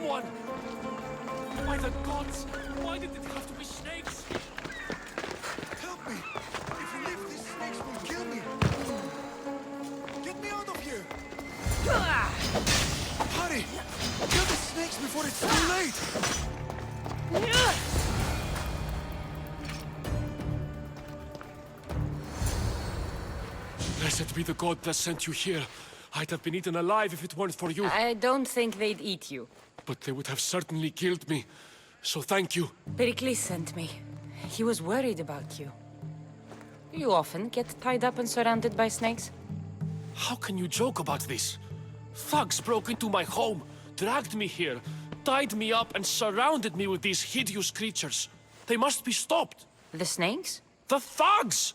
someone! By the gods! Why did it have to be snakes? Help me! If you leave, these snakes will kill me! Get me out of here! Hurry! Kill the snakes before it's too late! Blessed be the god that sent you here. I'd have been eaten alive if it weren't for you. I don't think they'd eat you. But they would have certainly killed me. So thank you. Perikles sent me. He was worried about you. You often get tied up and surrounded by snakes? How can you joke about this? Thugs broke into my home, dragged me here, tied me up and surrounded me with these hideous creatures. They must be stopped. The snakes? The thugs!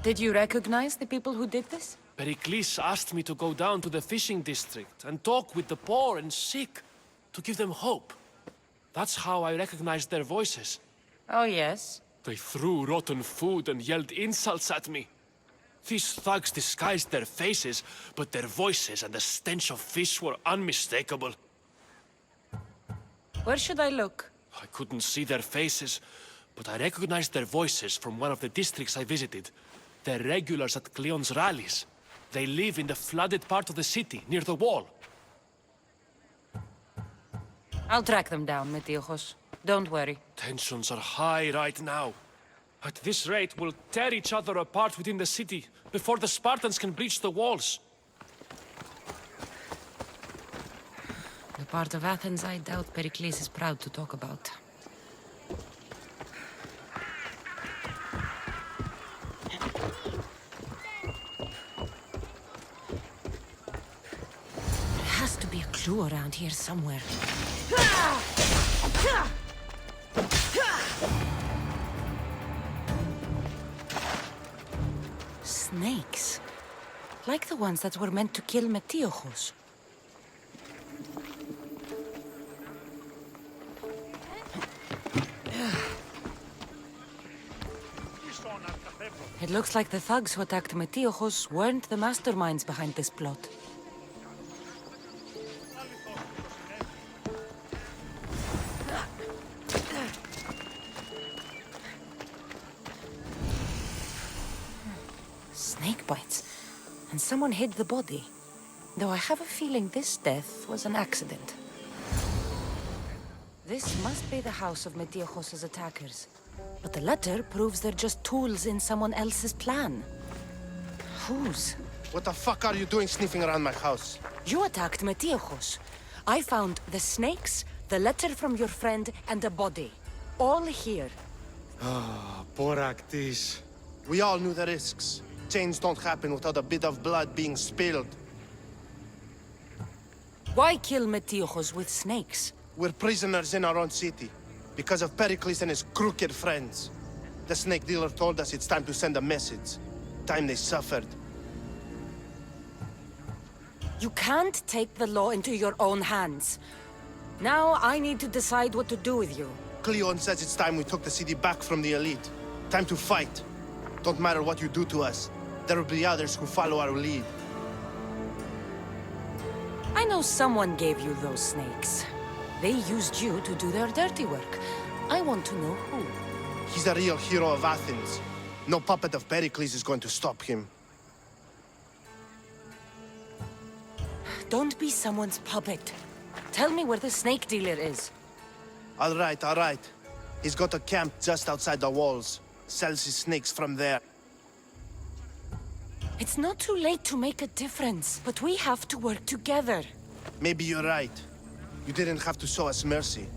Did you recognize the people who did this? Perikles asked me to go down to the fishing district and talk with the poor and sick, to give them hope. That's how I recognized their voices. Oh, yes? They threw rotten food and yelled insults at me. These thugs disguised their faces, but their voices and the stench of fish were unmistakable. Where should I look? I couldn't see their faces, but I recognized their voices from one of the districts I visited. They're regulars at Cleon's rallies. They live in the flooded part of the city, near the wall. I'll track them down, Metiochos. Don't worry. Tensions are high right now. At this rate, we'll tear each other apart within the city, before the Spartans can breach the walls. The part of Athens I doubt Perikles is proud to talk about. There has to be a clue around here somewhere. Snakes. Like the ones that were meant to kill Metiochos. It looks like the thugs who attacked Metiochos weren't the masterminds behind this plot. Snake bites. And someone hid the body. Though I have a feeling this death was an accident. This must be the house of Metiochos' attackers. But the letter proves they're just tools in someone else's plan. Whose? What the fuck are you doing sniffing around my house? You attacked Metiochos. I found the snakes, the letter from your friend, and a body. All here. Perikles. We all knew the risks. Change don't happen without a bit of blood being spilled. Why kill Metiochos with snakes? We're prisoners in our own city, because of Perikles and his crooked friends. The snake dealer told us it's time to send a message. Time they suffered. You can't take the law into your own hands. Now I need to decide what to do with you. Cleon says it's time we took the city back from the elite. Time to fight. Don't matter what you do to us. There will be others who follow our lead. I know someone gave you those snakes. They used you to do their dirty work. I want to know who. He's a real hero of Athens. No puppet of Perikles is going to stop him. Don't be someone's puppet. Tell me where the snake dealer is. All right, all right. He's got a camp just outside the walls. Sells his snakes from there. It's not too late to make a difference, but we have to work together. Maybe you're right. You didn't have to show us mercy.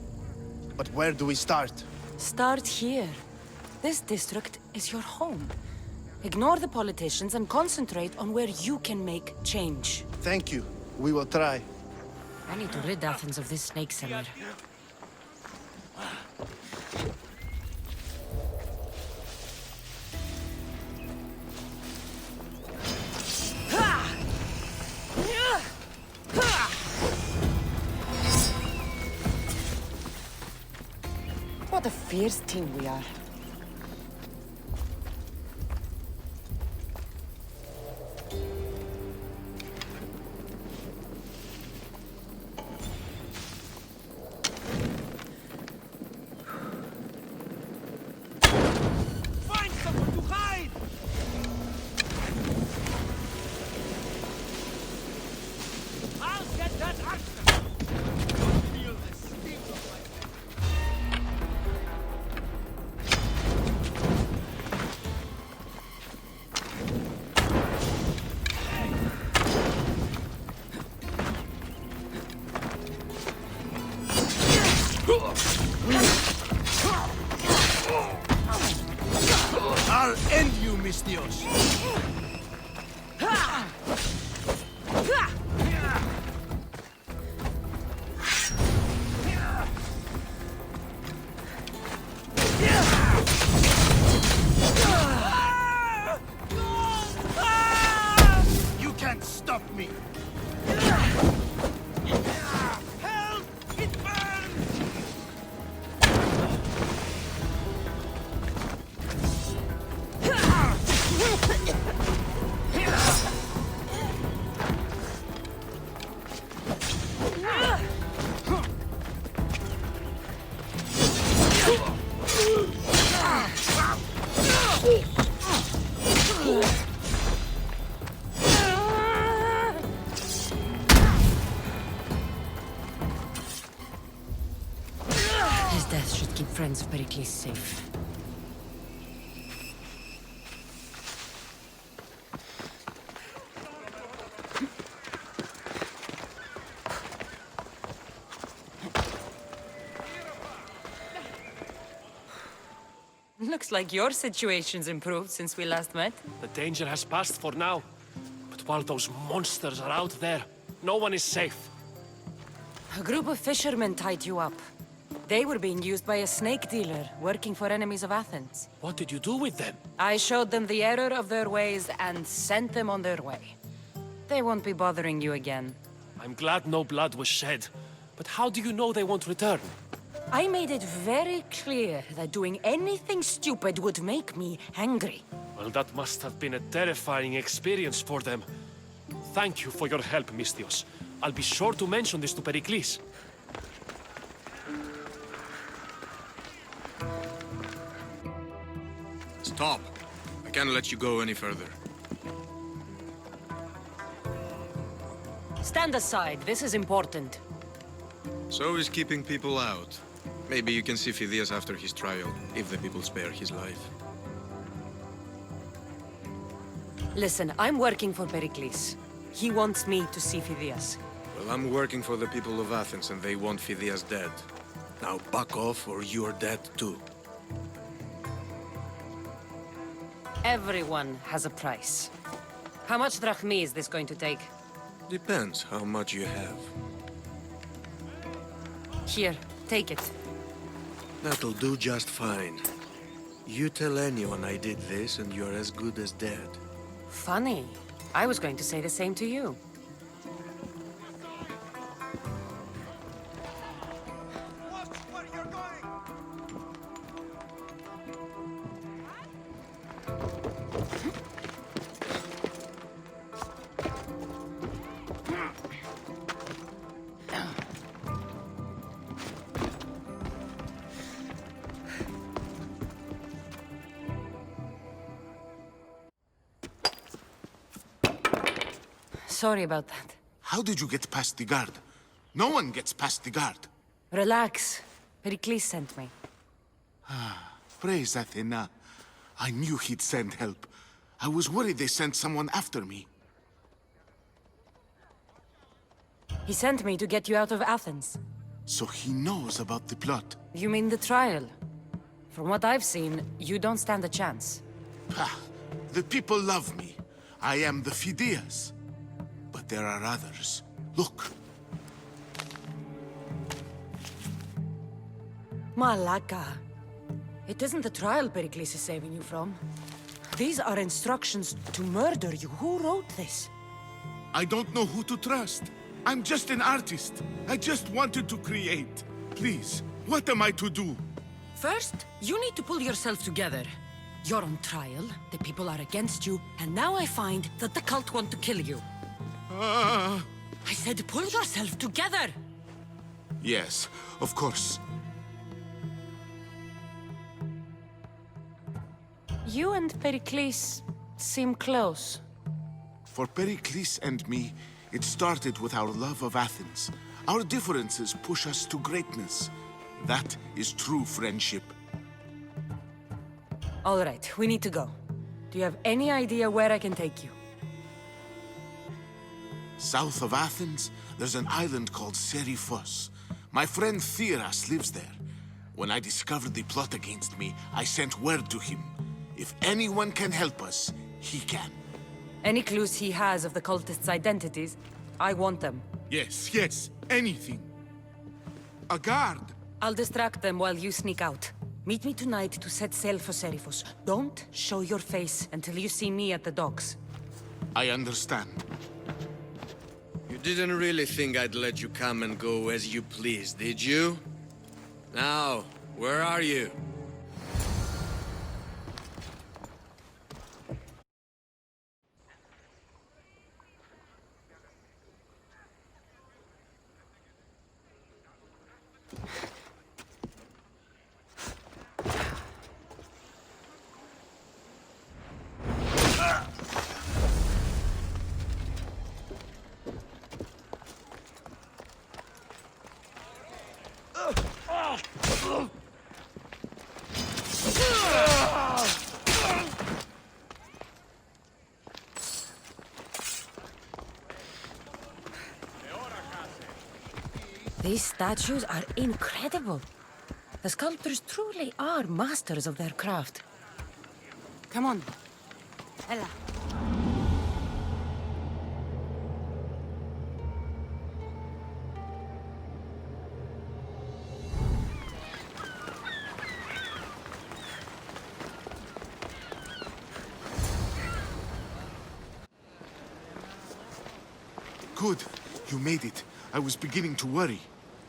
But where do we start? Start here. This district is your home. Ignore the politicians and concentrate on where you can make change. Thank you. We will try. I need to rid Athens of this snake seller. What a fierce team we are. I'll end you, Mistios! You can't stop me! Help! It burns! His death should keep friends of Perikles safe. Looks like your situation's improved since we last met. The danger has passed for now. But while those monsters are out there, no one is safe. A group of fishermen tied you up. They were being used by a snake dealer working for enemies of Athens. What did you do with them? I showed them the error of their ways and sent them on their way. They won't be bothering you again. I'm glad no blood was shed. But how do you know they won't return? I made it very clear that doing anything stupid would make me angry. Well, that must have been a terrifying experience for them. Thank you for your help, Mistios. I'll be sure to mention this to Perikles. Stop. I can't let you go any further. Stand aside, this is important. So is keeping people out. Maybe you can see Phidias after his trial, if the people spare his life. Listen, I'm working for Perikles. He wants me to see Phidias. Well, I'm working for the people of Athens and they want Phidias dead. Now back off or you're dead too. Everyone has a price. How much drachmi is this going to take? Depends how much you have. Here, take it. That'll do just fine. You tell anyone I did this and you're as good as dead. Funny. I was going to say the same to you. Watch where you're going! Sorry about that. How did you get past the guard? No one gets past the guard. Relax. Perikles sent me. Praise Athena. I knew he'd send help. I was worried they sent someone after me. He sent me to get you out of Athens. So he knows about the plot. You mean the trial? From what I've seen, you don't stand a chance. Ha! The people love me. I am the Phidias. But there are others. Look. Malaka. It isn't the trial Perikles is saving you from. These are instructions to murder you. Who wrote this? I don't know who to trust. I'm just an artist. I just wanted to create. Please, what am I to do? First, you need to pull yourself together. You're on trial, the people are against you, and now I find that the cult want to kill you. I said pull yourself together! Yes, of course. You and Perikles seem close. For Perikles and me, it started with our love of Athens. Our differences push us to greatness. That is true friendship. All right, we need to go. Do you have any idea where I can take you? South of Athens, there's an island called Serifos. My friend Theras lives there. When I discovered the plot against me, I sent word to him. If anyone can help us, he can. Any clues he has of the cultists' identities, I want them. Yes, anything. A guard! I'll distract them while you sneak out. Meet me tonight to set sail for Serifos. Don't show your face until you see me at the docks. I understand. You didn't really think I'd let you come and go as you please, did you? Now, where are you? These statues are incredible. The sculptors truly are masters of their craft. Come on. Ella. Good. You made it. I was beginning to worry.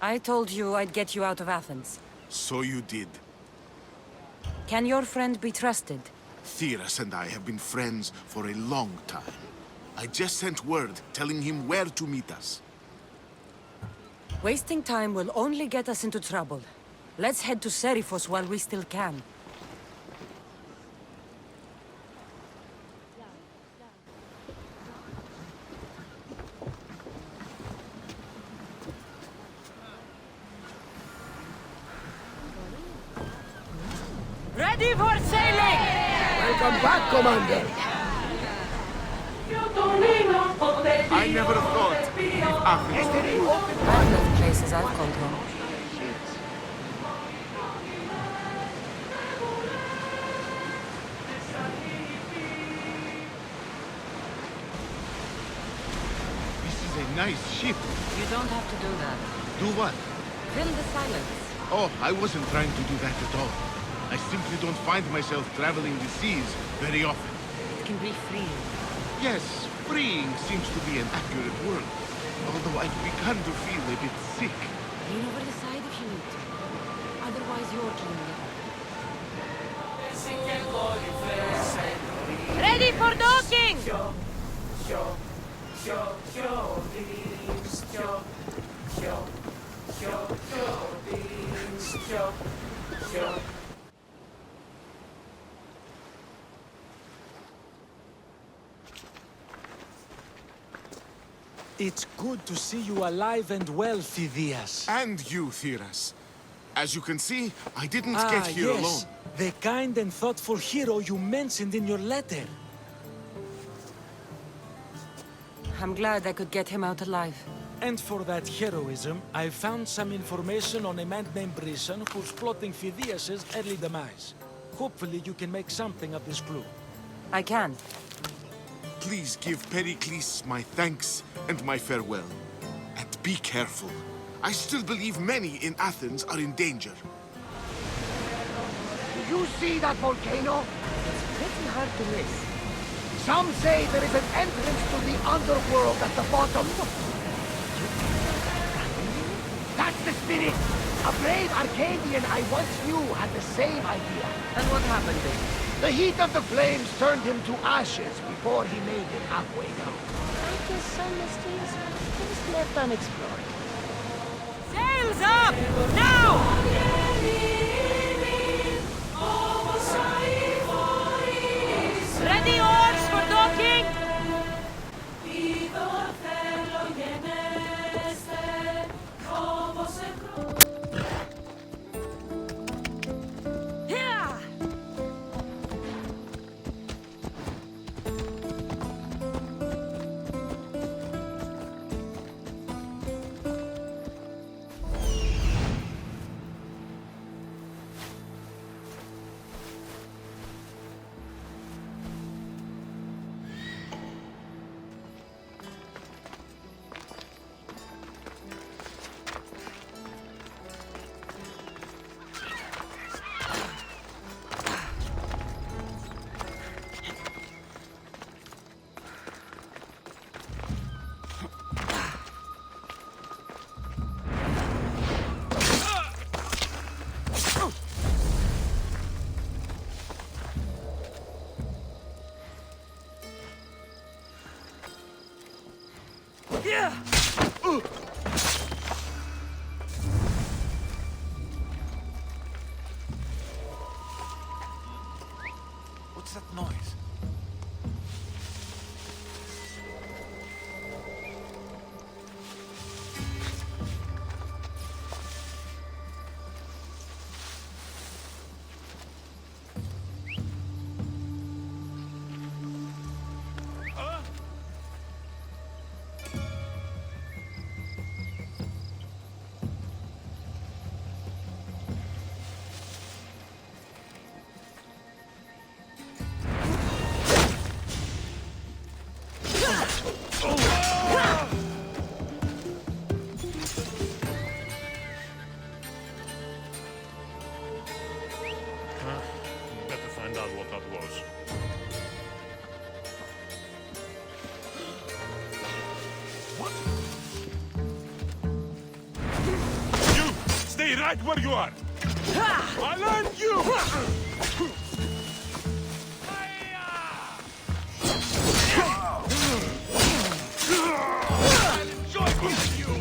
I told you I'd get you out of Athens. So you did. Can your friend be trusted? Theras and I have been friends for a long time. I just sent word telling him where to meet us. Wasting time will only get us into trouble. Let's head to Serifos while we still can. Ready for sailing! Welcome back, Commander! I never thought Athens would be I've left places I've called home. This is a nice ship. You don't have to do that. Do what? Fill the silence. Oh, I wasn't trying to do that at all. I simply don't find myself traveling the seas very often. It can be freeing. Yes, freeing seems to be an accurate word. Although I've begun to feel a bit sick. Lean over the side if you need to. Otherwise, you're cleaning it up. Ready for docking! It's good to see you alive and well, Phidias. And you, Theras. As you can see, I didn't get here alone. The kind and thoughtful hero you mentioned in your letter. I'm glad I could get him out alive. And for that heroism, I found some information on a man named Brisson who's plotting Phidias' early demise. Hopefully you can make something of this clue. I can. Please give Perikles my thanks and my farewell. And be careful. I still believe many in Athens are in danger. Do you see that volcano? It's pretty hard to miss. Some say there is an entrance to the underworld at the bottom. That's the spirit! A brave Arcadian I once knew had the same idea. And what happened then? The heat of the flames turned him to ashes before he made it halfway down. I guess some mysteries are just left unexplored. Sails up! Now! Ready oars for docking! Yeah! right where you are! I'll land you! I'll enjoy killing you!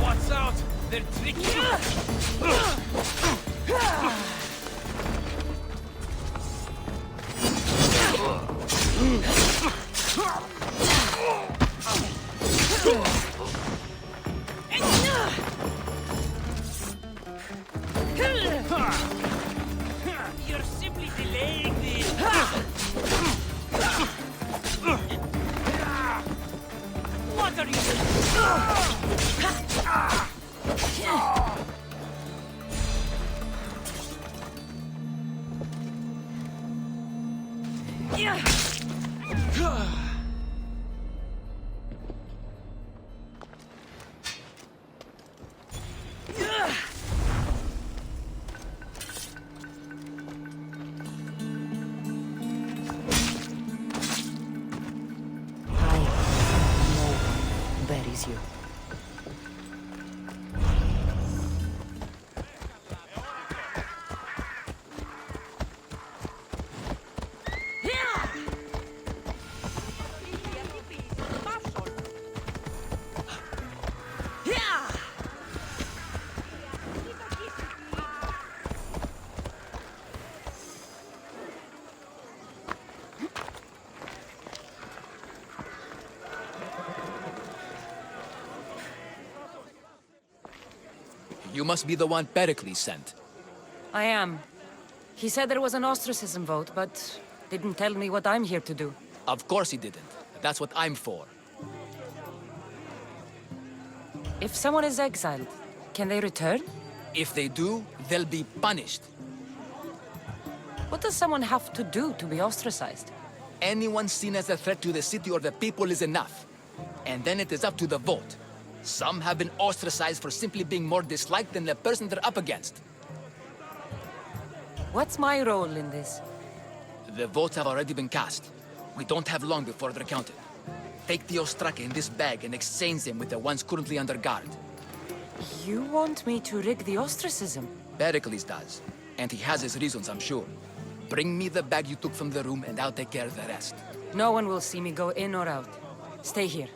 Watch out! They're tricky! You're simply delaying this. What are you buries you. You must be the one Perikles sent. I am. He said there was an ostracism vote, but didn't tell me what I'm here to do. Of course he didn't. That's what I'm for. If someone is exiled, can they return? If they do, they'll be punished. What does someone have to do to be ostracized? Anyone seen as a threat to the city or the people is enough. And then it is up to the vote. Some have been ostracized for simply being more disliked than the person they're up against. What's my role in this? The votes have already been cast. We don't have long before they're counted. Take the ostraka in this bag and exchange them with the ones currently under guard. You want me to rig the ostracism? Perikles does. And he has his reasons, I'm sure. Bring me the bag you took from the room and I'll take care of the rest. No one will see me go in or out. Stay here.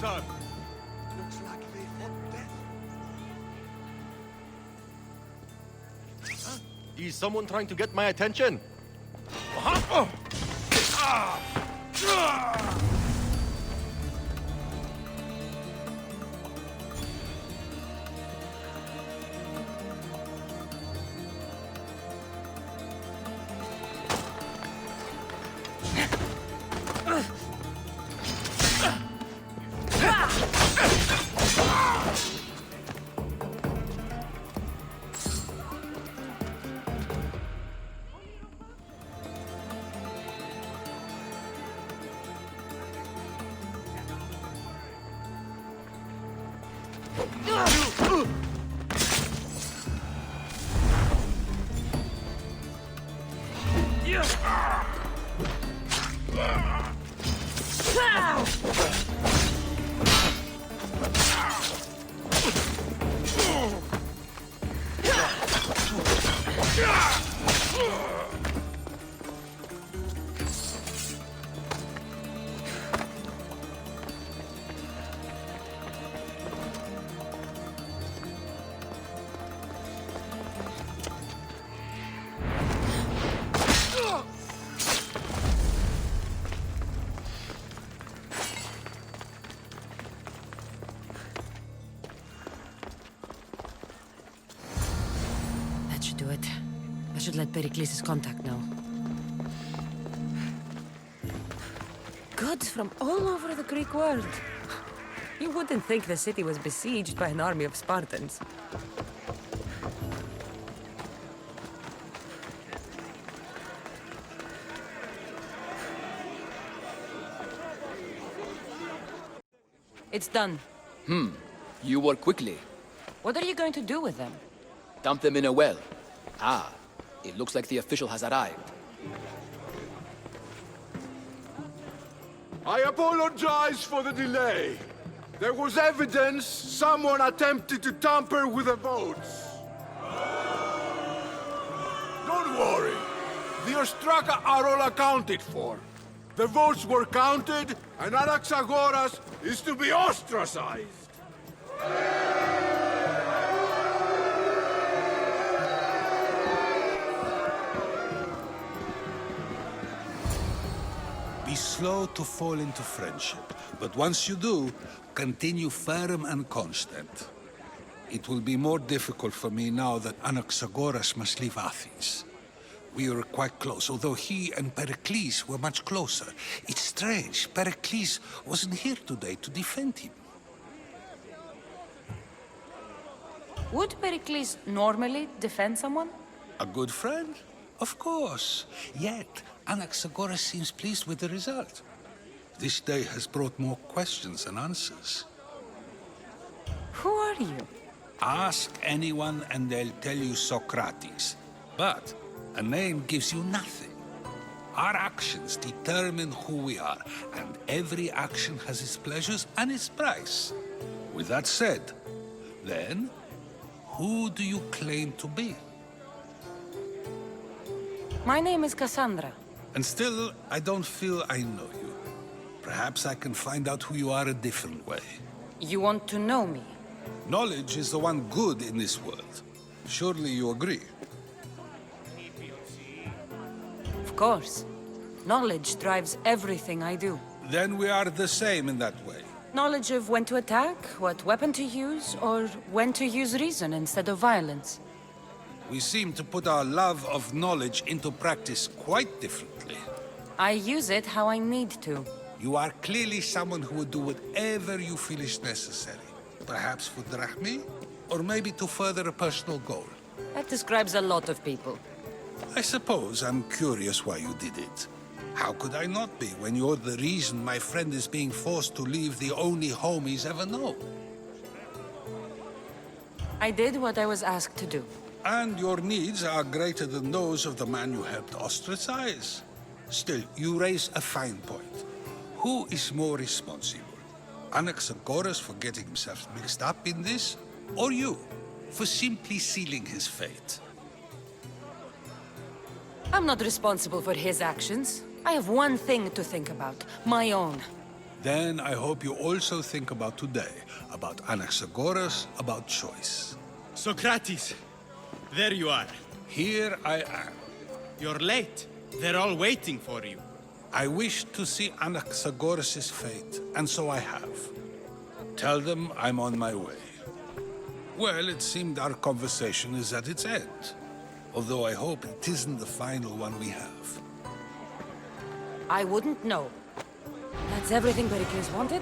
son. Looks like they fought death. Is someone trying to get my attention? That should do it. I should let Perikles' contact know. Goods from all over the Greek world. You wouldn't think the city was besieged by an army of Spartans. It's done. You work quickly. What are you going to do with them? Dump them in a well. Ah, it looks like the official has arrived. I apologize for the delay. There was evidence someone attempted to tamper with the votes. Don't worry. The Ostraka are all accounted for. The votes were counted, and Anaxagoras is to be ostracized. Be slow to fall into friendship, but once you do, continue firm and constant. It will be more difficult for me now that Anaxagoras must leave Athens. We were quite close, although he and Perikles were much closer. It's strange, Perikles wasn't here today to defend him. Would Perikles normally defend someone? A good friend? Of course. Yet, Anaxagoras seems pleased with the result. This day has brought more questions than answers. Who are you? Ask anyone and they'll tell you Socrates. But a name gives you nothing. Our actions determine who we are, and every action has its pleasures and its price. With that said, then, who do you claim to be? My name is Kassandra. And still, I don't feel I know you. Perhaps I can find out who you are a different way. You want to know me? Knowledge is the one good in this world. Surely you agree? Of course. Knowledge drives everything I do. Then we are the same in that way. Knowledge of when to attack, what weapon to use, or when to use reason instead of violence. We seem to put our love of knowledge into practice quite differently. I use it how I need to. You are clearly someone who would do whatever you feel is necessary. Perhaps for drachmi, or maybe to further a personal goal. That describes a lot of people. I suppose I'm curious why you did it. How could I not be when you're the reason my friend is being forced to leave the only home he's ever known? I did what I was asked to do. And your needs are greater than those of the man you helped ostracize. Still, you raise a fine point. Who is more responsible? Anaxagoras for getting himself mixed up in this? Or you, for simply sealing his fate? I'm not responsible for his actions. I have one thing to think about, my own. Then I hope you also think about today, about Anaxagoras, about choice. Socrates, there you are. Here I am. You're late. They're all waiting for you. I wish to see Anaxagoras' fate, and so I have. Tell them I'm on my way. Well, it seemed our conversation is at its end. Although I hope it isn't the final one we have. I wouldn't know. That's everything Perikles wanted.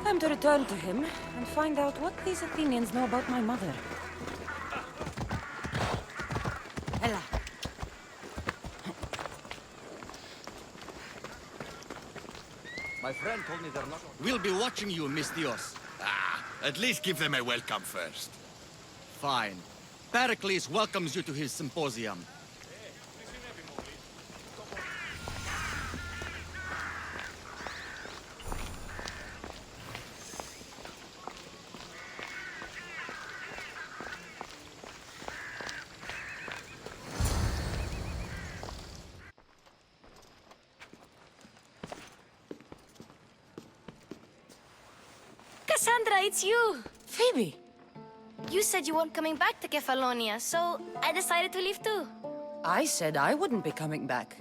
Time to return to him and find out what these Athenians know about my mother. Ella. My friend told me they're not... We'll be watching you, Miss Dios. At least give them a welcome first. Fine. Perikles welcomes you to his symposium. Kassandra, it's you! Phoebe! You said you weren't coming back to Kefalonia, so I decided to leave too. I said I wouldn't be coming back.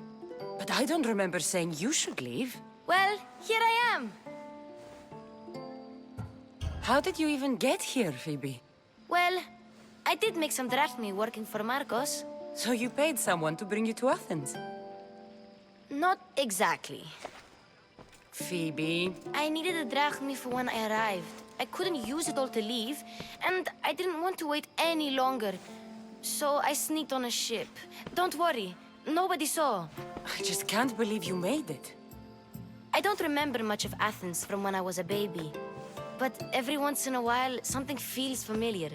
But I don't remember saying you should leave. Well, here I am. How did you even get here, Phoebe? Well, I did make some drachmi working for Marcos. So you paid someone to bring you to Athens? Not exactly. Phoebe... I needed a drachmi for when I arrived. I couldn't use it all to leave, and I didn't want to wait any longer. So I sneaked on a ship. Don't worry, nobody saw. I just can't believe you made it. I don't remember much of Athens from when I was a baby. But every once in a while, something feels familiar.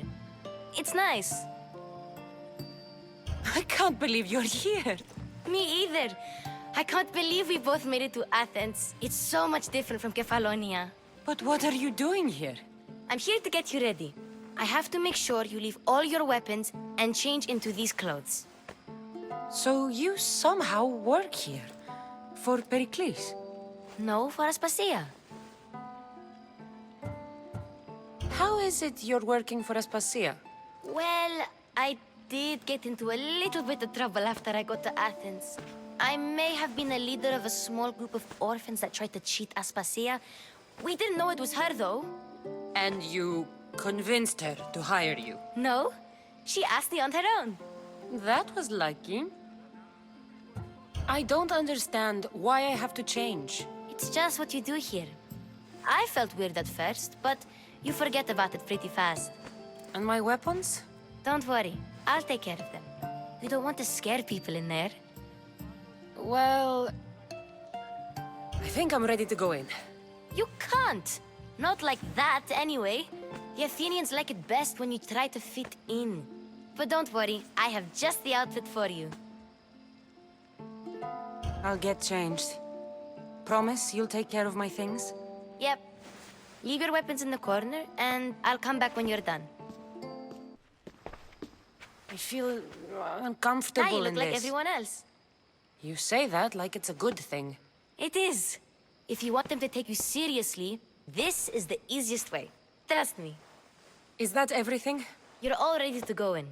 It's nice. I can't believe you're here. Me either. I can't believe we both made it to Athens. It's so much different from Kefalonia. But what are you doing here? I'm here to get you ready. I have to make sure you leave all your weapons and change into these clothes. So you somehow work here? For Perikles? No, for Aspasia. How is it you're working for Aspasia? Well, I did get into a little bit of trouble after I got to Athens. I may have been a leader of a small group of orphans that tried to cheat Aspasia. We didn't know it was her, though. And you convinced her to hire you? No, she asked me on her own. That was lucky. I don't understand why I have to change. It's just what you do here. I felt weird at first, but you forget about it pretty fast. And my weapons? Don't worry, I'll take care of them. You don't want to scare people in there. Well... I think I'm ready to go in. You can't! Not like that, anyway. The Athenians like it best when you try to fit in. But don't worry, I have just the outfit for you. I'll get changed. Promise you'll take care of my things? Yep. Leave your weapons in the corner, and I'll come back when you're done. I feel uncomfortable you look in like this. everyone else. You say that like it's a good thing. It is. If you want them to take you seriously, this is the easiest way. Trust me. Is that everything? You're all ready to go in.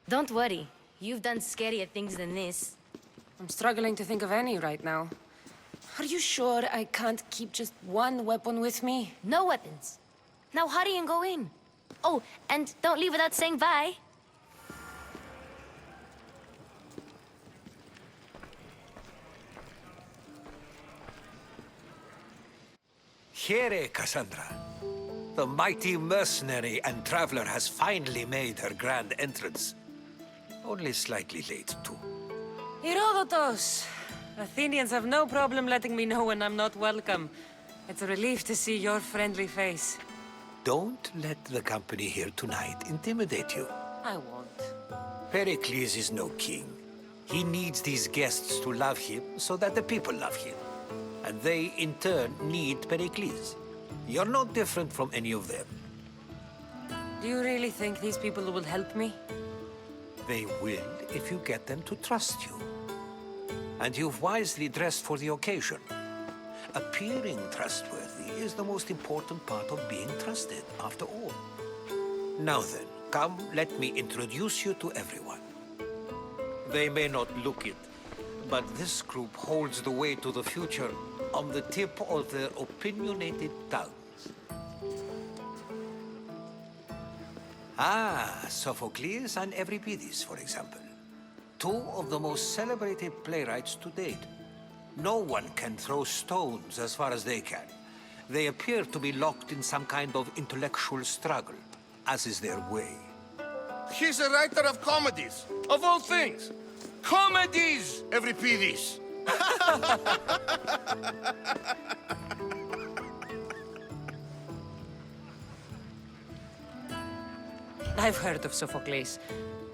Don't worry. You've done scarier things than this. I'm struggling to think of any right now. Are you sure I can't keep just one weapon with me? No weapons. Now hurry and go in. Oh, and don't leave without saying bye. Here, Kassandra. The mighty mercenary and traveler has finally made her grand entrance. Only slightly late, too. Herodotos! Athenians have no problem letting me know when I'm not welcome. It's a relief to see your friendly face. Don't let the company here tonight intimidate you. I won't. Perikles is no king. He needs these guests to love him so that the people love him. And they, in turn, need Perikles. You're no different from any of them. Do you really think these people will help me? They will if you get them to trust you. And you've wisely dressed for the occasion. Appearing trustworthy is the most important part of being trusted, after all. Now then, come, let me introduce you to everyone. They may not look it, but this group holds the way to the future on the tip of their opinionated tongues. Ah, Sophocles and Euripides, for example. Two of the most celebrated playwrights to date. No one can throw stones as far as they can. They appear to be locked in some kind of intellectual struggle, as is their way. He's a writer of comedies, of all things. Comedies, Euripides. I've heard of Sophocles.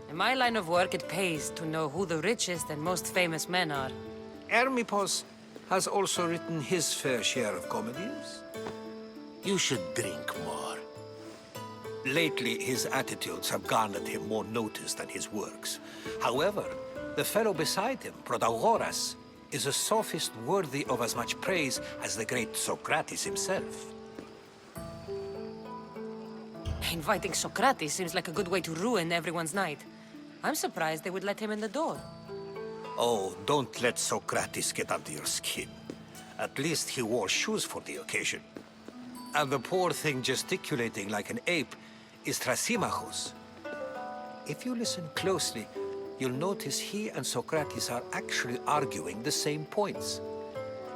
In my line of work, it pays to know who the richest and most famous men are. Hermippos has also written his fair share of comedies. You should drink more. Lately, his attitudes have garnered him more notice than his works. However, the fellow beside him, Protagoras, is a sophist worthy of as much praise as the great Socrates himself. Inviting Socrates seems like a good way to ruin everyone's night. I'm surprised they would let him in the door. Oh, don't let Socrates get under your skin. At least he wore shoes for the occasion. And the poor thing gesticulating like an ape is Thrasymachus. If you listen closely, you'll notice he and Socrates are actually arguing the same points.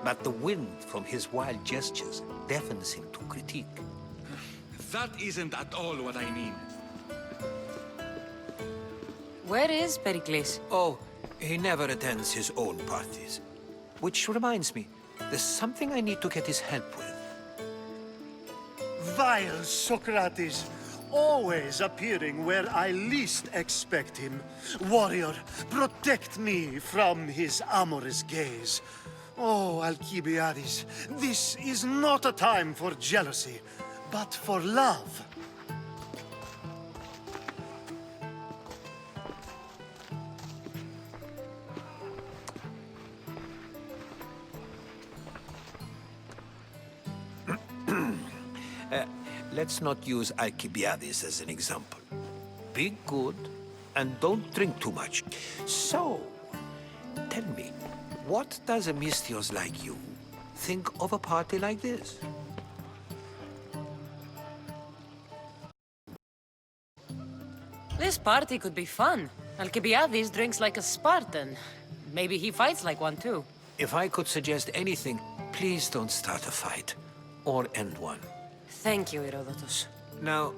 But the wind from his wild gestures deafens him to critique. That isn't at all what I mean. Where is Perikles? Oh, he never attends his own parties. Which reminds me, there's something I need to get his help with. Vile Socrates, always appearing where I least expect him. Warrior, protect me from his amorous gaze. Oh, Alkibiades, this is not a time for jealousy, but for love. Let's not use Alkibiades as an example. Be good and don't drink too much. So, tell me, what does a Mystios like you think of a party like this? This party could be fun. Alkibiades drinks like a Spartan. Maybe he fights like one too. If I could suggest anything, please don't start a fight or end one. Thank you, Herodotus. Now,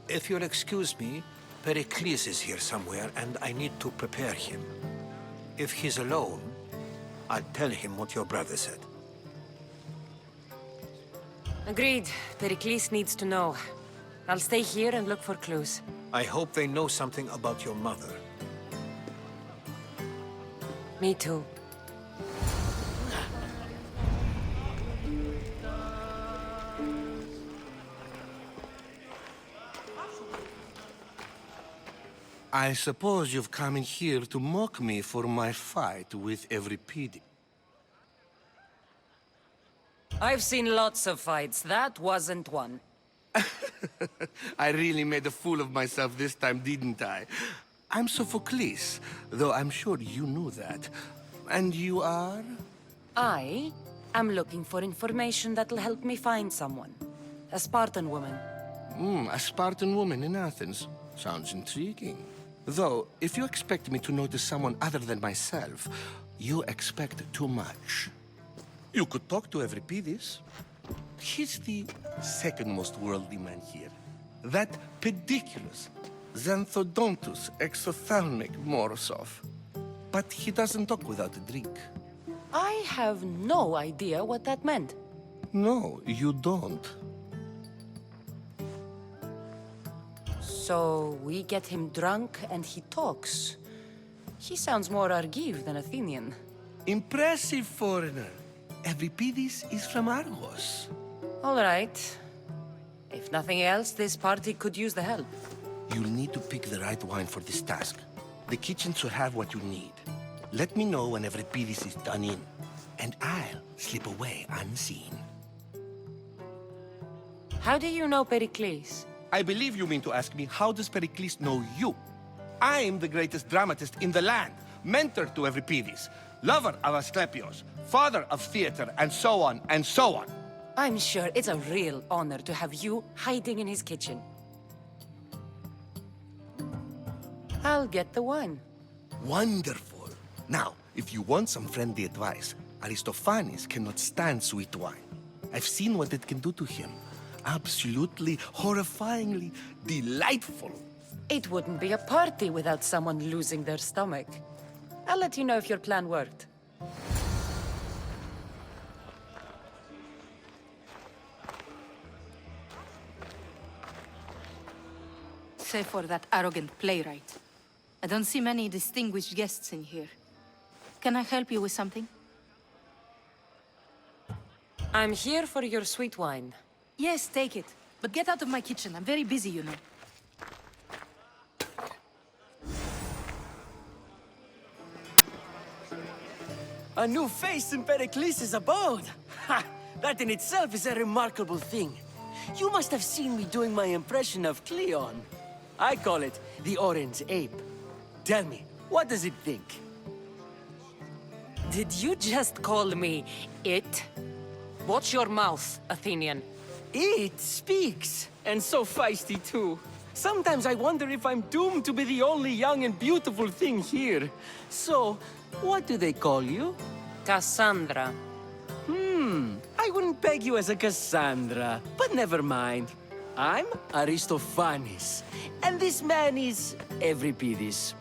if you'll excuse me, Perikles is here somewhere and I need to prepare him. If he's alone, I'll tell him what your brother said. Agreed. Perikles needs to know. I'll stay here and look for clues. I hope they know something about your mother. Me too. I suppose you've come in here to mock me for my fight with Euripides. I've seen lots of fights. That wasn't one. I really made a fool of myself this time, didn't I? I'm Sophocles, though I'm sure you knew that. And you are? I am looking for information that'll help me find someone. A Spartan woman. A Spartan woman in Athens. Sounds intriguing. Though, if you expect me to notice someone other than myself, you expect too much. You could talk to Euripides. He's the second most worldly man here. That pediculous, xanthodontus exophthalmic Morosov. But he doesn't talk without a drink. I have no idea what that meant. No, you don't. So we get him drunk and he talks. He sounds more Argive than Athenian. Impressive foreigner. Euripides is from Argos. All right. If nothing else, this party could use the help. You'll need to pick the right wine for this task. The kitchen should have what you need. Let me know when Euripides is done in. and I'll slip away unseen. How do you know Perikles? I believe you mean to ask me, how does Perikles know you? I'm the greatest dramatist in the land, mentor to Euripides, lover of Asclepios, father of theater, and so on, and so on. I'm sure it's a real honor to have you hiding in his kitchen. I'll get the wine. Wonderful. Now, if you want some friendly advice, Aristophanes cannot stand sweet wine. I've seen what it can do to him. Absolutely, horrifyingly delightful. It wouldn't be a party without someone losing their stomach. I'll let you know if your plan worked. Save for that arrogant playwright. I don't see many distinguished guests in here. Can I help you with something? I'm here for your sweet wine. Yes, take it. But get out of my kitchen. I'm very busy, you know. A new face in Perikles' abode! Ha! That in itself is a remarkable thing. You must have seen me doing my impression of Cleon. I call it the Orange Ape. Tell me, what does it think? Did you just call me it? Watch your mouth, Athenian. It speaks, and so feisty too. Sometimes I wonder if I'm doomed to be the only young and beautiful thing here. So, what do they call you? Kassandra. I wouldn't peg you as a Kassandra, but never mind. I'm Aristophanes, and this man is Euripides.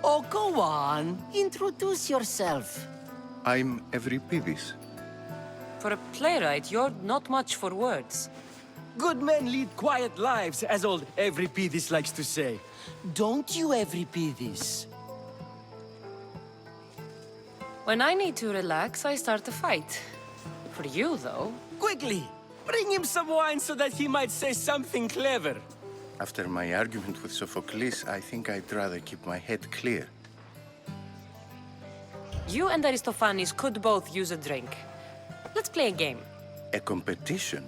Oh, go on. Introduce yourself. I'm Euripides. For a playwright, you're not much for words. Good men lead quiet lives, as old Euripides likes to say. Don't you, Euripides? When I need to relax, I start a fight. For you, though... Quickly! Bring him some wine so that he might say something clever. After my argument with Sophocles, I think I'd rather keep my head clear. You and Aristophanes could both use a drink. Let's play a game. A competition?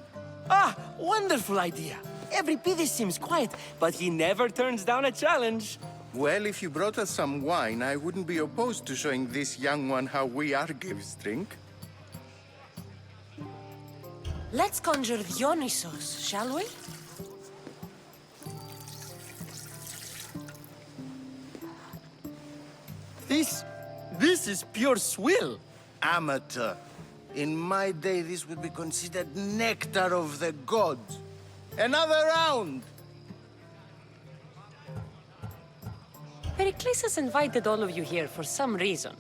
Ah, wonderful idea. Euripides seems quiet, but he never turns down a challenge. Well, if you brought us some wine, I wouldn't be opposed to showing this young one how we Argives drink. Let's conjure Dionysos, shall we? This is pure swill. Amateur. In my day, this would be considered nectar of the gods. Another round! Perikles has invited all of you here for some reason.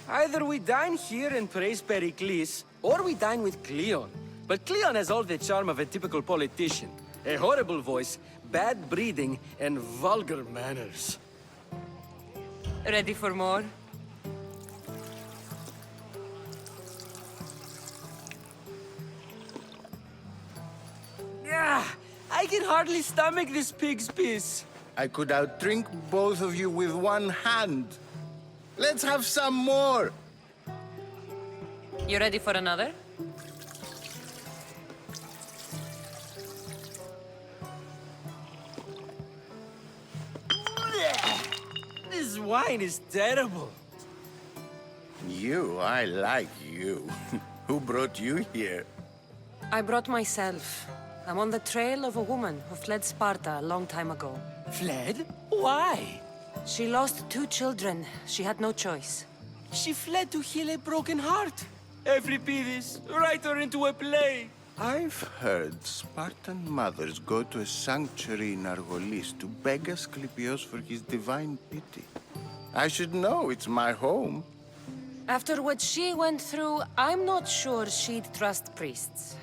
Either we dine here and praise Perikles, or we dine with Cleon. But Cleon has all the charm of a typical politician. A horrible voice, bad breeding, and vulgar manners. Ready for more? I can hardly stomach this pig's piss. I could outdrink both of you with one hand. Let's have some more! You ready for another? This wine is terrible. You, I like you. Who brought you here? I brought myself. I'm on the trail of a woman who fled Sparta a long time ago. Fled? Why? She lost 2 children. She had no choice. She fled to heal a broken heart. Euripides, write her into a play. I've heard Spartan mothers go to a sanctuary in Argolis to beg Asclepios for his divine pity. I should know, it's my home. After what she went through, I'm not sure she'd trust priests.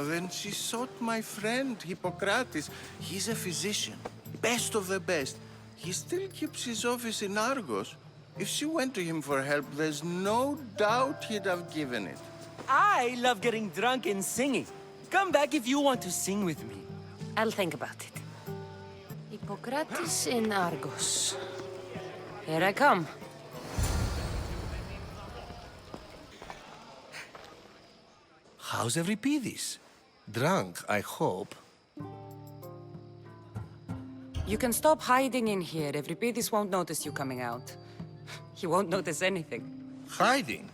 Then she sought my friend, Hippocrates. He's a physician, best of the best. He still keeps his office in Argos. If she went to him for help, there's no doubt he'd have given it. I love getting drunk and singing. Come back if you want to sing with me. I'll think about it. Hippocrates in Argos. Here I come. How's Euripides? Drunk, I hope. You can stop hiding in here. Euripides won't notice you coming out. He won't notice anything. Hiding?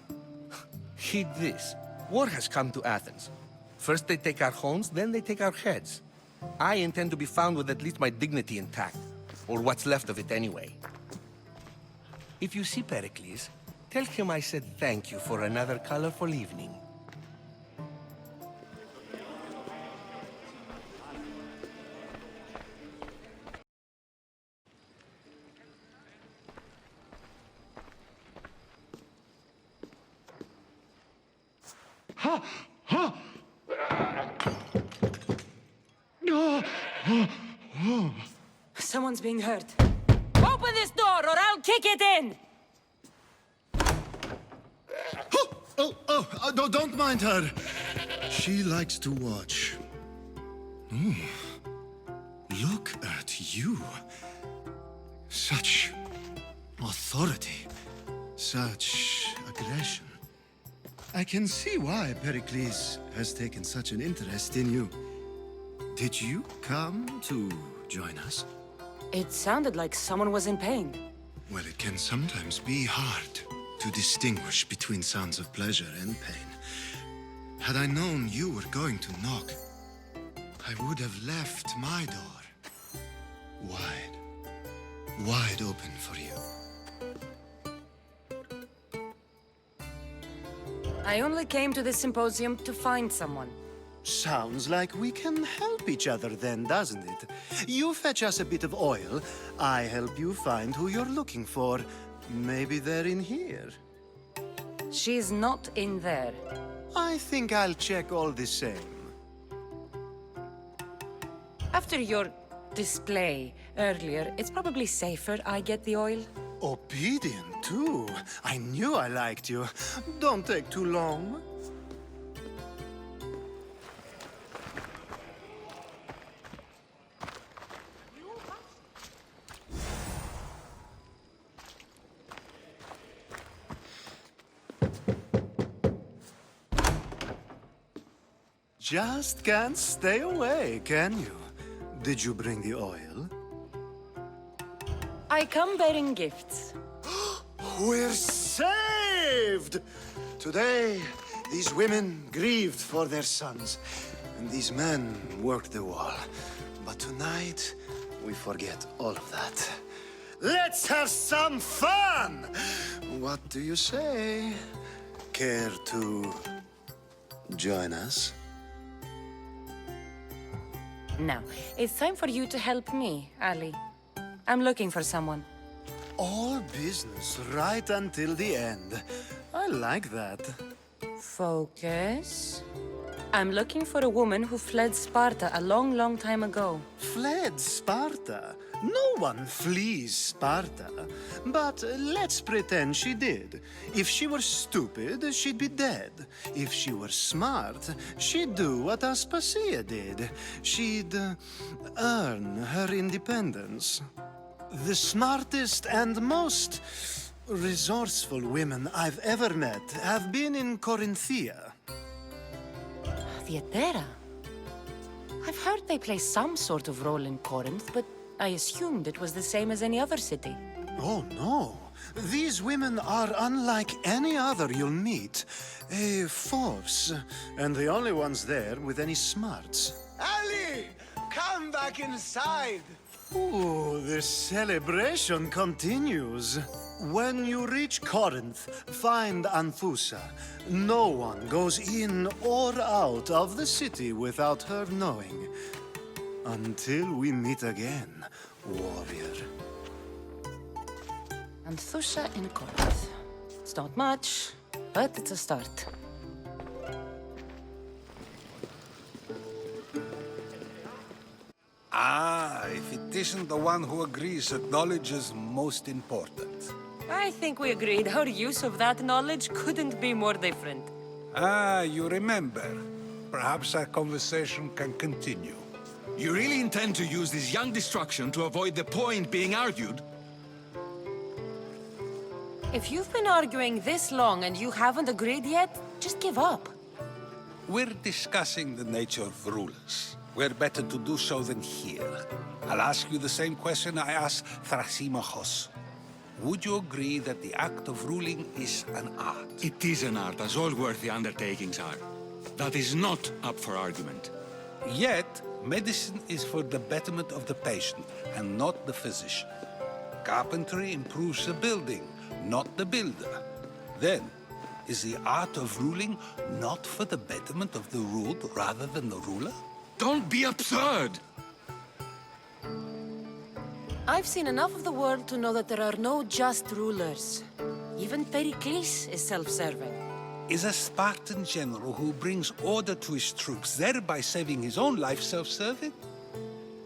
Heed this. War has come to Athens. First they take our homes, then they take our heads. I intend to be found with at least my dignity intact. Or what's left of it anyway. If you see Perikles, tell him I said thank you for another colorful evening. Ha! Ha! Someone's being hurt. Open this door or I'll kick it in! Oh, don't mind her. She likes to watch. Look at you. Such authority. Such aggression. I can see why Perikles has taken such an interest in you. Did you come to join us? It sounded like someone was in pain. Well, it can sometimes be hard to distinguish between sounds of pleasure and pain. Had I known you were going to knock, I would have left my door wide open for you. I only came to this symposium to find someone. Sounds like we can help each other then, doesn't it? You fetch us a bit of oil, I help you find who you're looking for. Maybe they're in here. She's not in there. I think I'll check all the same. After your display earlier, it's probably safer I get the oil. Obedient, too. I knew I liked you. Don't take too long. Just can't stay away, can you? Did you bring the oil? I come bearing gifts. We're saved! Today, these women grieved for their sons, and these men worked the wall. But tonight, we forget all of that. Let's have some fun! What do you say? Care to join us? Now, it's time for you to help me, Ali. I'm looking for someone. All business right until the end. I like that. Focus. I'm looking for a woman who fled Sparta a long, long time ago. Fled Sparta? No one flees Sparta. But let's pretend she did. If she were stupid, she'd be dead. If she were smart, she'd do what Aspasia did. She'd earn her independence. The smartest and most resourceful women I've ever met have been in Corinthia. Theatera? I've heard they play some sort of role in Corinth, but I assumed it was the same as any other city. Oh, no. These women are unlike any other you'll meet. A force, and the only ones there with any smarts. Ali! Come back inside! Ooh, the celebration continues. When you reach Corinth, find Anfusa. No one goes in or out of the city without her knowing. Until we meet again, warrior. Anthusha in Corinth. It's not much, but it's a start. If it isn't the one who agrees that knowledge is most important. I think we agreed our use of that knowledge couldn't be more different. You remember. Perhaps our conversation can continue. You really intend to use this young destruction to avoid the point being argued? If you've been arguing this long and you haven't agreed yet, just give up. We're discussing the nature of rulers. Where better to do so than here? I'll ask you the same question I asked Thrasymachos. Would you agree that the act of ruling is an art? It is an art, as all worthy undertakings are. That is not up for argument. Yet, medicine is for the betterment of the patient, and not the physician. Carpentry improves the building, not the builder. Then, is the art of ruling not for the betterment of the ruled rather than the ruler? Don't be absurd! I've seen enough of the world to know that there are no just rulers. Even Perikles is self-serving. Is a Spartan general who brings order to his troops, thereby saving his own life, self-serving?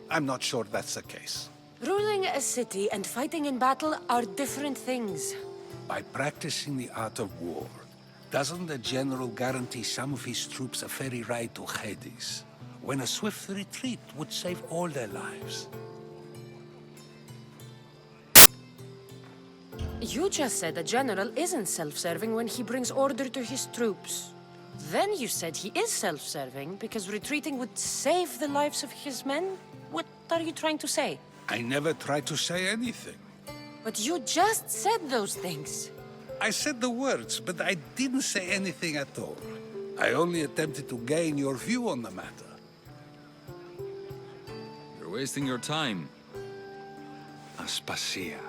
I'm not sure that's the case. Ruling a city and fighting in battle are different things. By practicing the art of war, doesn't the general guarantee some of his troops a ferry ride to Hades, when a swift retreat would save all their lives? You just said a general isn't self-serving when he brings order to his troops. Then you said he is self-serving because retreating would save the lives of his men? What are you trying to say? I never tried to say anything. But you just said those things. I said the words, but I didn't say anything at all. I only attempted to gain your view on the matter. You're wasting your time. Aspasia.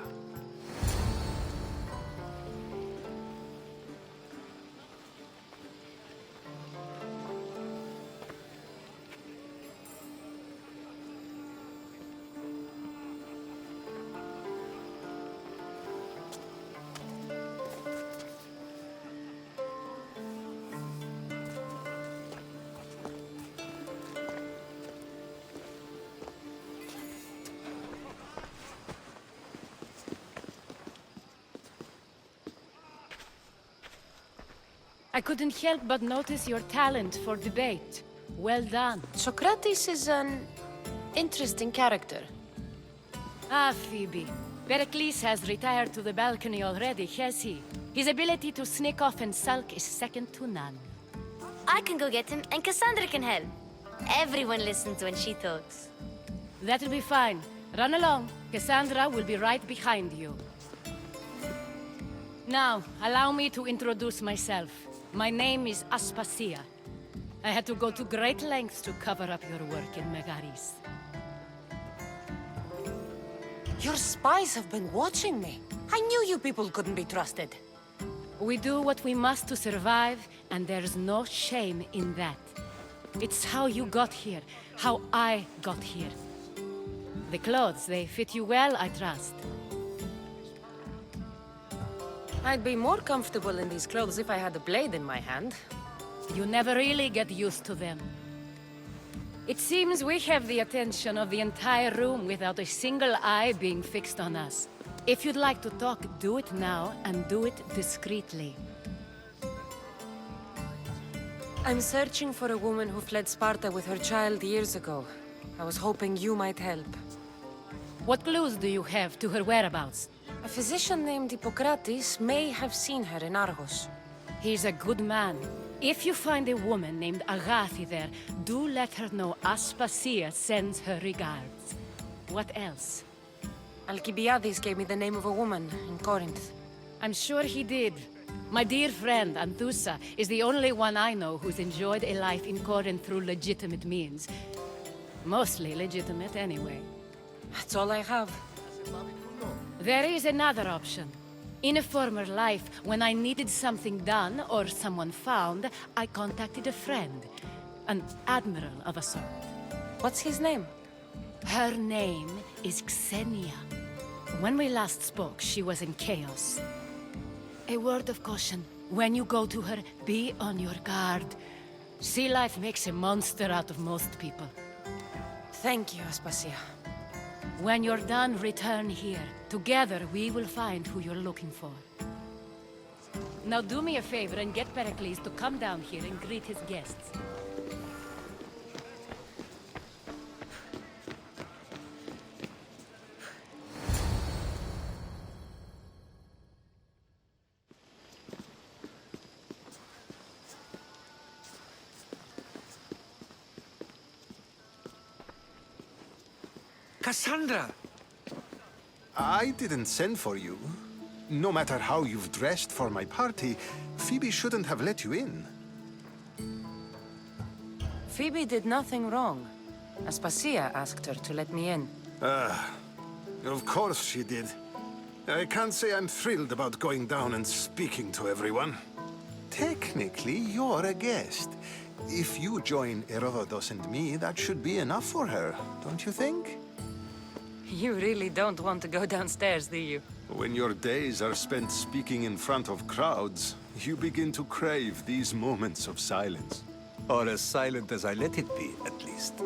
I couldn't help but notice your talent for debate. Well done. Socrates is an interesting character. Ah, Phoebe. Perikles has retired to the balcony already, has he? His ability to sneak off and sulk is second to none. I can go get him, and Kassandra can help. Everyone listens when she talks. That'll be fine. Run along. Kassandra will be right behind you. Now, allow me to introduce myself. My name is Aspasia. I had to go to great lengths to cover up your work in Megaris. Your spies have been watching me. I knew you people couldn't be trusted. We do what we must to survive, and there's no shame in that. It's how you got here, how I got here. The clothes, they fit you well, I trust. I'd be more comfortable in these clothes if I had a blade in my hand. You never really get used to them. It seems we have the attention of the entire room without a single eye being fixed on us. If you'd like to talk, do it now, and do it discreetly. I'm searching for a woman who fled Sparta with her child years ago. I was hoping you might help. What clues do you have to her whereabouts? A physician named Hippocrates may have seen her in Argos. He's a good man. If you find a woman named Agathi there, do let her know Aspasia sends her regards. What else? Alkibiades gave me the name of a woman in Corinth. I'm sure he did. My dear friend, Anthusa, is the only one I know who's enjoyed a life in Corinth through legitimate means. Mostly legitimate, anyway. That's all I have. There is another option. In a former life, when I needed something done or someone found, I contacted a friend. An admiral of a sort. What's his name? Her name is Xenia. When we last spoke, she was in chaos. A word of caution. When you go to her, be on your guard. Sea life makes a monster out of most people. Thank you, Aspasia. When you're done, return here. Together, we will find who you're looking for. Now do me a favor and get Perikles to come down here and greet his guests. Kassandra! I didn't send for you. No matter how you've dressed for my party, Phoebe shouldn't have let you in. Phoebe did nothing wrong. Aspasia asked her to let me in. Of course she did. I can't say I'm thrilled about going down and speaking to everyone. Technically, you're a guest. If you join Herodotus and me, that should be enough for her, don't you think? You really don't want to go downstairs, do you? When your days are spent speaking in front of crowds, you begin to crave these moments of silence. Or as silent as I let it be, at least.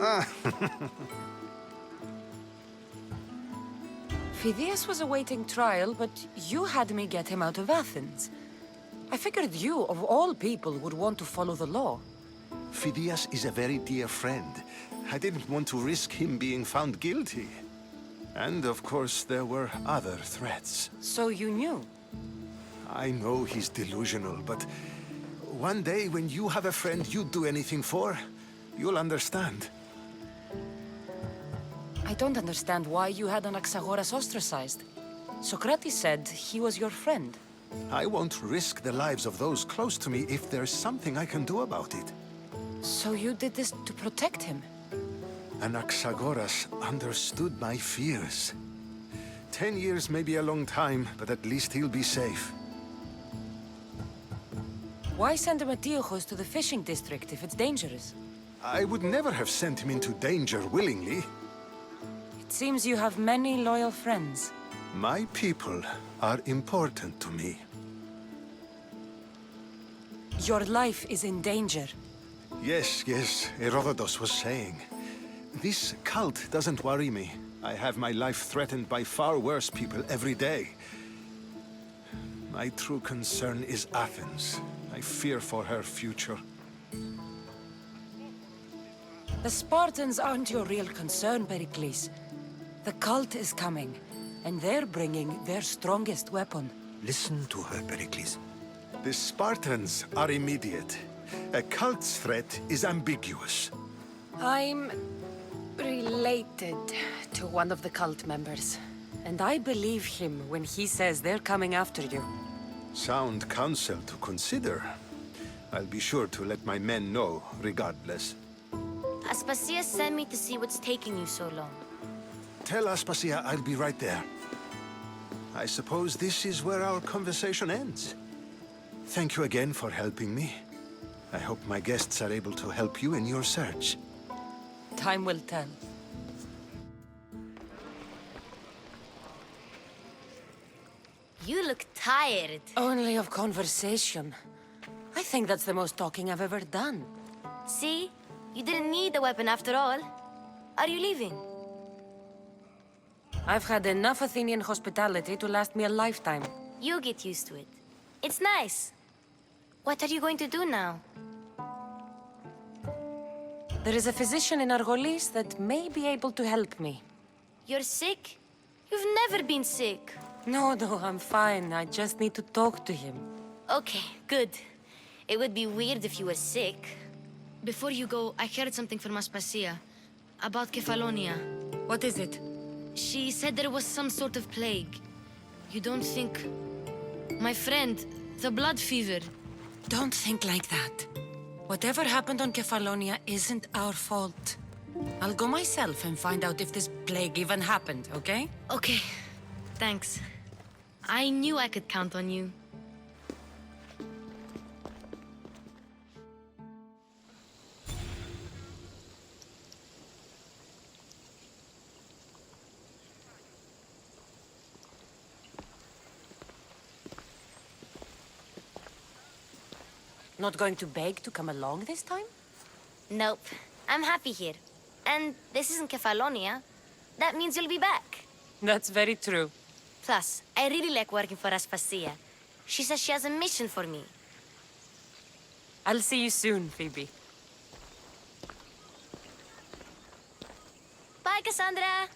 Phidias was awaiting trial, but you had me get him out of Athens. I figured you, of all people, would want to follow the law. Phidias is a very dear friend. I didn't want to risk him being found guilty. And of course, there were other threats. So you knew? I know he's delusional, but one day when you have a friend you'd do anything for, you'll understand. I don't understand why you had Anaxagoras ostracized. Socrates said he was your friend. I won't risk the lives of those close to me if there's something I can do about it. So you did this to protect him? Anaxagoras understood my fears. 10 years may be a long time, but at least he'll be safe. Why send Antiochos to the fishing district if it's dangerous? I would never have sent him into danger willingly. It seems you have many loyal friends. My people are important to me. Your life is in danger. Yes, Herodotus was saying. This cult doesn't worry me. I have my life threatened by far worse people every day. My true concern is Athens. I fear for her future. The Spartans aren't your real concern, Perikles. The cult is coming, and they're bringing their strongest weapon. Listen to her, Perikles. The Spartans are immediate. A cult's threat is ambiguous. I'm related to one of the cult members, and I believe him when he says they're coming after you. Sound counsel to consider. I'll be sure to let my men know, regardless. Aspasia sent me to see what's taking you so long. Tell Aspasia I'll be right there. I suppose this is where our conversation ends. Thank you again for helping me. I hope my guests are able to help you in your search. Time will tell. You look tired. Only of conversation. I think that's the most talking I've ever done. See? You didn't need the weapon after all. Are you leaving? I've had enough Athenian hospitality to last me a lifetime. You get used to it. It's nice. What are you going to do now? There is a physician in Argolis that may be able to help me. You're sick? You've never been sick. No, I'm fine. I just need to talk to him. Okay, good. It would be weird if you were sick. Before you go, I heard something from Aspasia. About Kefalonia. What is it? She said there was some sort of plague. You don't think... My friend, the blood fever. Don't think like that. Whatever happened on Kefalonia isn't our fault. I'll go myself and find out if this plague even happened, okay? Okay. Thanks. I knew I could count on you. Not going to beg to come along this time? Nope. I'm happy here. And this isn't Kefalonia. That means you'll be back. That's very true. Plus, I really like working for Aspasia. She says she has a mission for me. I'll see you soon, Phoebe. Bye, Kassandra!